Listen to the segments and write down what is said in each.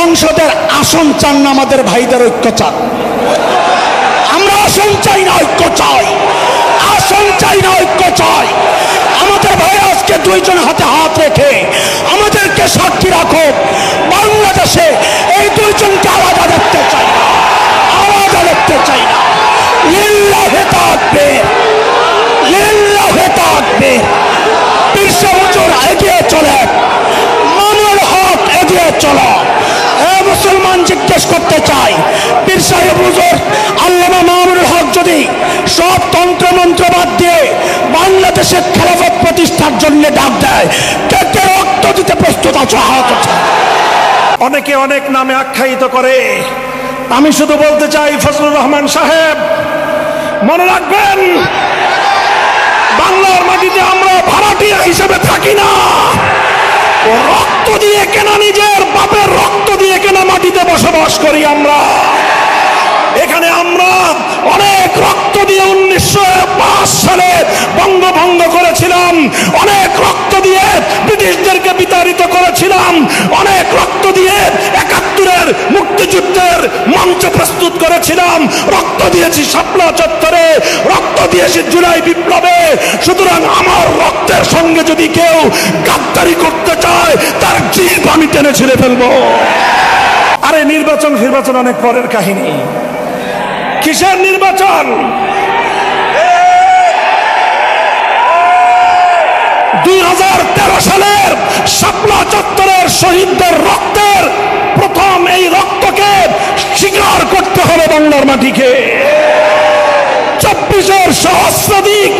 সংসদের আসন চান না, আমাদের ভাইদের ঐক্য চান। আমরা আসন চাই না, ঐক্য চাই। আসন চাই না, ঐক্য চাই। আমাদের ভাই আজকে দুইজন হাতে হাত রেখে আমাদেরকে সাক্ষী রাখো, বাংলাদেশে এই দুইজনকে আলাদা দেখতে চাই না, আলাদা দেখতে চাই না। লিল্লাহি তাকবীর, লিল্লাহি তাকবীর। পীর সাহেব হুজুর এগিয়ে চলে, মামুনুল হক এগিয়ে চলো। মুসলমান জিজ্ঞেস করতে চাই, পীর সাহেব হুজুর আল্লামা মামুনুল হক যদি সব তন্ত্র মন্ত্র বাদ দিয়ে বাংলাদেশের খেলাফত প্রতিষ্ঠার জন্য ডাক দেয়, কে কে রক্ত দিতে প্রস্তুত আছো? হাত ওঠাও। অনেকে অনেক নামে আখ্যায়িত করে, আমি শুধু বলতে চাই ফজলুর রহমান সাহেব মনে রাখবেন, বাংলার মাটিতে আমরা ভাড়াটিয়া হিসেবে থাকি না। রক্ত দিয়ে কেনা, নিজের বাপের রক্ত দিয়ে কেনা মাটিতে বসবাস করি আমরা। এখানে আমরা অনেক রক্ত দিয়ে 1905 সালে বঙ্গভঙ্গ করেছিলাম, অনেক রক্ত দিয়ে ব্রিটিশদেরকে বিতাড়িত করেছিলাম, অনেক রক্ত দিয়ে 71-এর মুক্তিযুদ্ধের মঞ্চ প্রস্তুত করেছিলাম, রক্ত দিয়েছি শাপলা চত্বরে, রক্ত দিয়েছি জুলাই বিপ্লবে। সুতরাং আমার রক্তের সঙ্গে যদি কেউ গাদ্দারি করতে চায়, তার জিভ আমি টেনে ছিঁড়ে ফেলবো। আরে নির্বাচন ফির্বাচন অনেক পরের কাহিনী। কিসের নির্বাচন? 2013 সালের শাপলা চত্বরের শহীদদের রক্তের প্রথম এই রক্তকে স্বীকার করতে হবে বাংলার মাটিকে। 24-এর সহস্রাধিক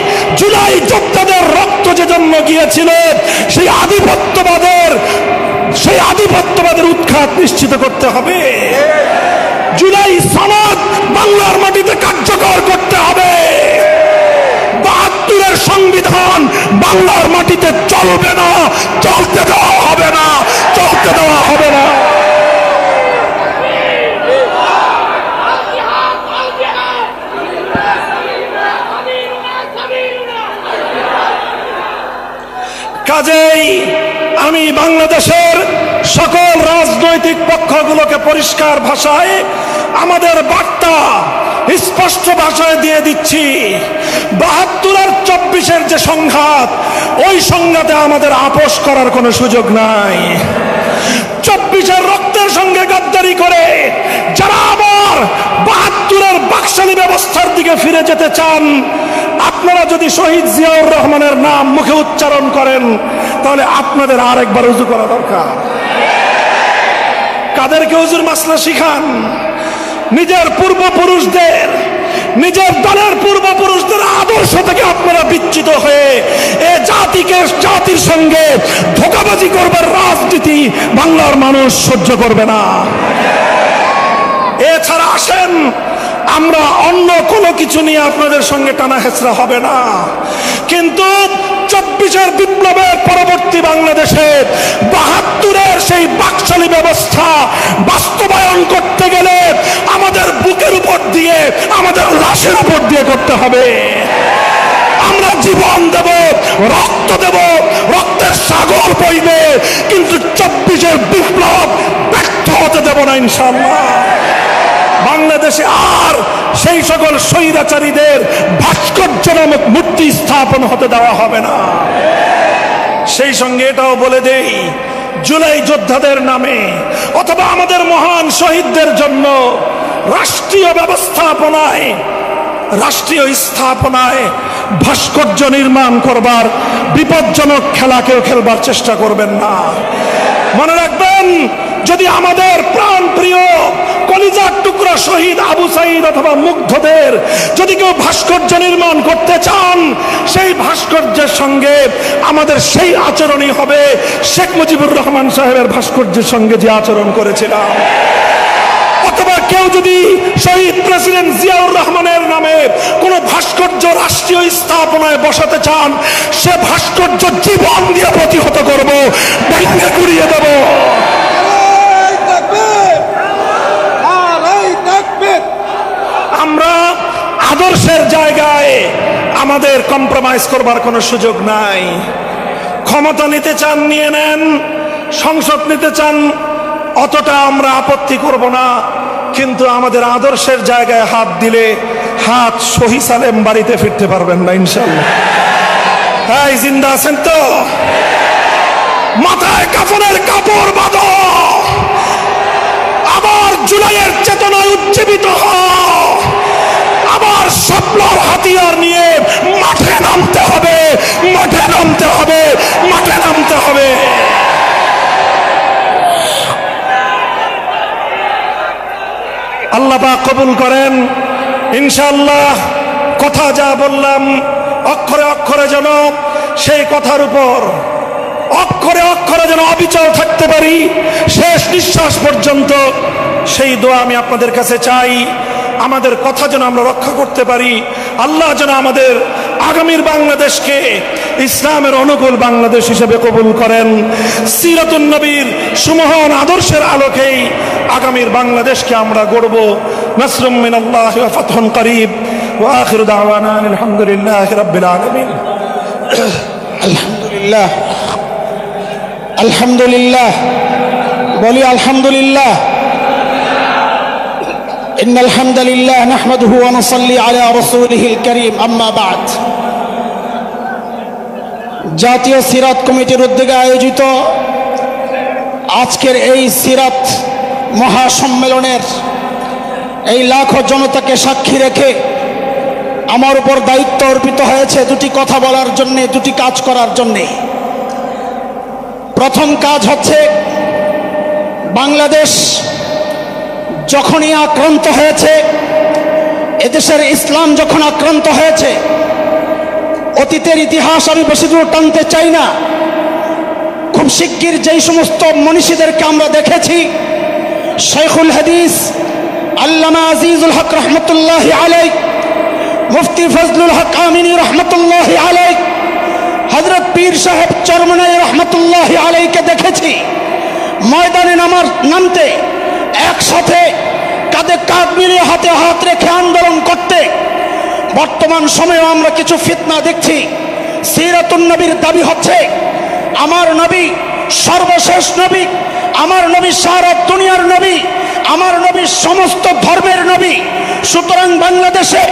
জুলাই যোদ্ধাদের রক্ত যে জন্ম গিয়েছিল, সেই আধিপত্যবাদের উৎখাত নিশ্চিত করতে হবে। জুলাই সনদ বাংলার মাটিতে কার্যকর করতে হবে। 72-এর সংবিধান বাংলার মাটিতে চলবে না, চলতে দেওয়া হবে না, চলতে দেওয়া হবে না। কাজেই আমি বাংলাদেশের সকল রাজনৈতিক পক্ষগুলোকে পরিষ্কার ভাষায় আমাদের বার্তা স্পষ্ট ভাষায় দিয়ে দিচ্ছি, 72 আর 24-এর যে সংঘাত, ওই সংঘাতে আমাদের আপোষ করার কোনো সুযোগ নাই। 24-এর রক্তের সঙ্গে গাদ্দারি করে যারা আবার 72-এর বাকশালী ব্যবস্থার দিকে ফিরে যেতে চান, আপনারা যদি শহীদ জিয়াউর রহমানের নাম মুখে উচ্চারণ করেন, তাহলে আপনাদের আরেকবার উজু করা দরকার। কাদেরকে হুজুর মাসলা শিখান? নিজের পূর্বপুরুষদের, নিজের দলের পূর্বপুরুষদের আদর্শ থেকে আপনারা বিচ্যুত হয়ে এ জাতির সঙ্গে ধোঁকাবাজি করবার রাজনীতি বাংলার মানুষ সহ্য করবে না। এছাড়া আসেন, আমরা অন্য কোনো কিছু নিয়ে আপনাদের সঙ্গে টানা হেঁচড়া হবে না, কিন্তু 24-এর বিপ্লবের পরবর্তী বাংলাদেশে 72-এর সেই বাকশালী ব্যবস্থা বাস্তবায়ন করতে গেলে আমাদের বুকের উপর দিয়ে, আমাদের লাশের উপর দিয়ে করতে হবে। আমরা জীবন দেব, রক্ত দেব, রক্তের সাগর বইবে, কিন্তু 24-এর বিপ্লব ব্যর্থ হতে দেব না ইনশাআল্লাহ। বাংলাদেশে আর সেই সকল স্বৈরাচারীদের ভাস্কর্য নামক মূর্তি স্থাপন হতে দেওয়া হবে না। সেই সঙ্গে এটাও বলে দেই, জুলাই যোদ্ধাদের নামে অথবা আমাদের মহান শহীদদের জন্য রাষ্ট্রীয় ব্যবস্থাপনায়, রাষ্ট্রীয় স্থাপনায় ভাস্কর্য নির্মাণ করবার বিপজ্জনক খেলা কেউ খেলবার চেষ্টা করবেন না। মনে রাখবেন, যদি আমাদের প্রাণ প্রিয় কলিজার টুকরা শহীদ আবু সাঈদ অথবা মুগ্ধদের যদি কেউ ভাস্কর্য নির্মাণ করতে চান, সেই ভাস্কর্যের সঙ্গে আমাদের সেই আচরণই হবে শেখ মুজিবুর রহমান সাহেবের ভাস্কর্যের সঙ্গে যে আচরণ করেছিলাম। অথবা কেউ যদি শহীদ প্রেসিডেন্ট জিয়াউর রহমানের নামে কোনো ভাস্কর্য রাষ্ট্রীয় স্থাপনায় বসাতে চান, সে ভাস্কর্য জীবন দিয়ে প্রতিহত করব, ভেঙে গুড়িয়ে দেব। আমরা আদর্শের জায়গায় আমাদের কম্প্রোমাইজ করবার কোনো সুযোগ নাই। ক্ষমতা নিতে চান নিয়ে নেন, সংসদ নিতে চান অতটা আমরা আপত্তি করব না, কিন্তু আমাদের আদর্শের জায়গায় হাত দিলে হাত সহি সালেম বাড়িতে ফিরতে পারবেন না ইনশাআল্লাহ। হ্যাঁ, জিন্দা আছেন তো? মাথায় কাফনের কাপড় বাঁধো, আবার জুলাইয়ের চেতনায় উজ্জীবিত হও, আবার স্বপ্নর হাতিয়ার নিয়ে মাঠে নামতে হবে, মাঠে নামতে হবে, মাঠে নামতে হবে। আল্লাহ পাক কবুল করেন ইনশাআল্লাহ। কথা যা বললাম অক্ষরে অক্ষরে যেন সেই কথার উপর অক্ষরে অক্ষরে যেন অবিচল থাকতে পারি শেষ নিঃশ্বাস পর্যন্ত, সেই দোয়া আমি আপনাদের কাছে চাই। আমাদের কথা যেন আমরা রক্ষা করতে পারি। আল্লাহ যেন আমাদের আগামীর বাংলাদেশকে ইসলামের অনুকূল বাংলাদেশ হিসেবে কবুল করেন। সিরাতুন নবীর সুমহান আদর্শের আলোকেই আগামীর বাংলাদেশকে আমরা গড়ব। নাসরুম মিনাল্লাহি ওয়া ফাতহুন করিব ওয়া আখিরু দাওয়ানা আলহামদুলিল্লাহি রাব্বিল আলামিন। আলহামদুলিল্লাহ, আলহামদুলিল্লাহ, বলি আলহামদুলিল্লাহ। ইন্নাল হামদালিল্লাহ নাহমাদুহু ওয়া নুসাল্লি আলা রাসূলিহিল কারীম, আম্মা বা'দ। জাতীয় সিরাত কমিটির উদ্যোগে আয়োজিত আজকের এই সিরাত মহাসম্মেলনের এই লাখো জনতাকে সাক্ষী রেখে আমার উপর দায়িত্ব অর্পিত হয়েছে দুটি কথা বলার জন্যে, দুটি কাজ করার জন্যে। প্রথম কাজ হচ্ছে, বাংলাদেশ যখনই আক্রান্ত হয়েছে, এদেশের ইসলাম যখন আক্রান্ত হয়েছে, অতীতের ইতিহাস আমি বেশি দূর টানতে চাই না, খুব শিগগির যেই সমস্ত মনীষীদেরকে আমরা দেখেছি, শাইখুল হাদিস আল্লামা আজিজুল হক রহমতুল্লাহি আলাইহি, মুফতি ফজলুল হক আমিনী রহমতুল্লাহি আলাইহি, হযরত পীর সাহেব চরমনাই রহমতুল্লাহি আলাইহিকে দেখেছি ময়দানে নামতে, একসাথে কাঁধে কাঁধ মিলিয়ে হাতে হাত রেখে আন্দোলন করতে। বর্তমান সময়েও আমরা কিছু ফিতনা দেখছি। সিরাতুন নবীর দাবি হচ্ছে আমার নবী সর্বশেষ নবী, আমার নবী সারা দুনিয়ার নবী, আমার নবী সমস্ত ধর্মের নবী। সুতরাং বাংলাদেশে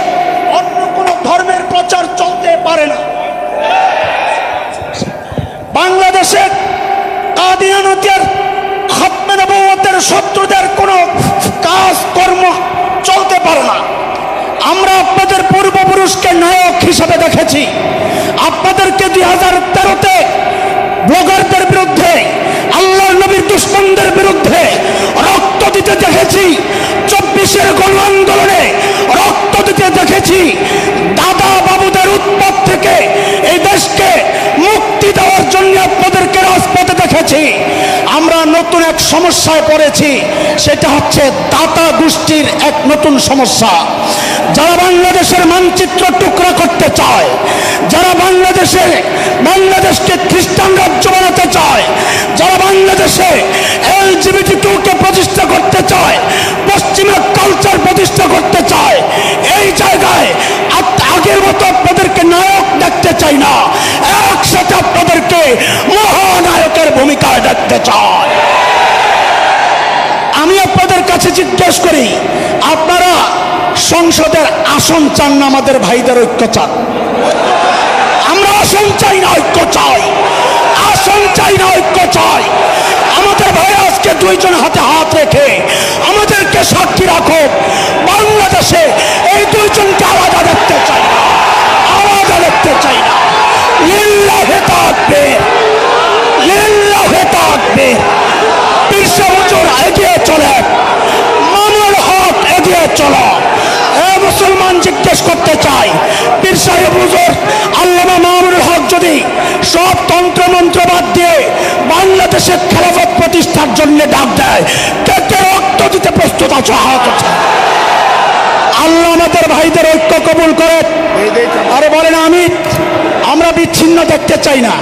অন্য কোন ধর্মের প্রচার চলতে পারে না। বাংলাদেশে কাদিয়ানীদের খতমে নবুয়তের শত্রুদের কোনো কাজ কর্ম চলতে পারে না। আমরা আপনাদের পূর্বপুরুষকে নায়ক হিসাবে দেখেছি। আপনাদেরকে 2013-তে ব্লগারদের বিরুদ্ধে, আল্লাহর নবীর দুশমনদের বিরুদ্ধে রক্ত দিতে দেখেছি। 24-এর গণ আন্দোলনে রক্ত দিতে দেখেছি। দাদা বাবুদের উৎপাত থেকে এই দেশকে মুক্তি দেওয়ার জন্য আপনাদেরকে রাজপথে দেখেছি। আমরা নতুন এক সমস্যায় পড়েছি, সেটা হচ্ছে দাতা গোষ্ঠীর এক নতুন সমস্যা। যারা বাংলাদেশের মানচিত্র টুকরা করতে চায়, যারা বাংলাদেশকে খ্রিস্টান রাজ্য বানাতে চায়, যারা বাংলাদেশে LGBT2-কে প্রতিষ্ঠা করতে চায়, পশ্চিমা কালচার প্রতিষ্ঠা করতে চায়, এই জায়গায় আগের মতো আপনাদেরকে নায়ক দেখতে চাই না, একসাথে আপনাদেরকে মহানায়কের ভূমিকায় দেখতে চায়। আমি আপনাদের কাছে জিজ্ঞেস করি, আপনারা সংসদের আসন চান না আমাদের ভাইদের ঐক্য চান? আমরা আসন চাই না, ঐক্য চাই। আসন চাই না, ঐক্য চাই। আমাদের ভাই আজকে দুইজন হাতে হাত রেখে আমাদেরকে সাক্ষী রাখো, বাংলাদেশে এই দুইজনকে আলাদা দেখতে চাই না, আলাদা দেখতে চাই না। লিল্লাহি তাকবীর, লিল্লাহি তাকবীর। পীর সাহেব হুজুর এগিয়ে চলে, মামুনুল হক এগিয়ে চলো। মুসলমান জিজ্ঞেস করতে চাই, পীর সাহেব হুজুর আল্লামা মামুনুল হক যদি সব তন্ত্র মন্ত্র বাদ দিয়ে বাংলাদেশের খেলাফত প্রতিষ্ঠার জন্য ডাক দেয়, কে কে রক্ত দিতে প্রস্তুত আছো? হাত আছে। আল্লাহ আমাদের ভাইদের ঐক্য কবুল করে। আরে বলেন আমি, আমরা বিচ্ছিন্ন দেখতে চাই না।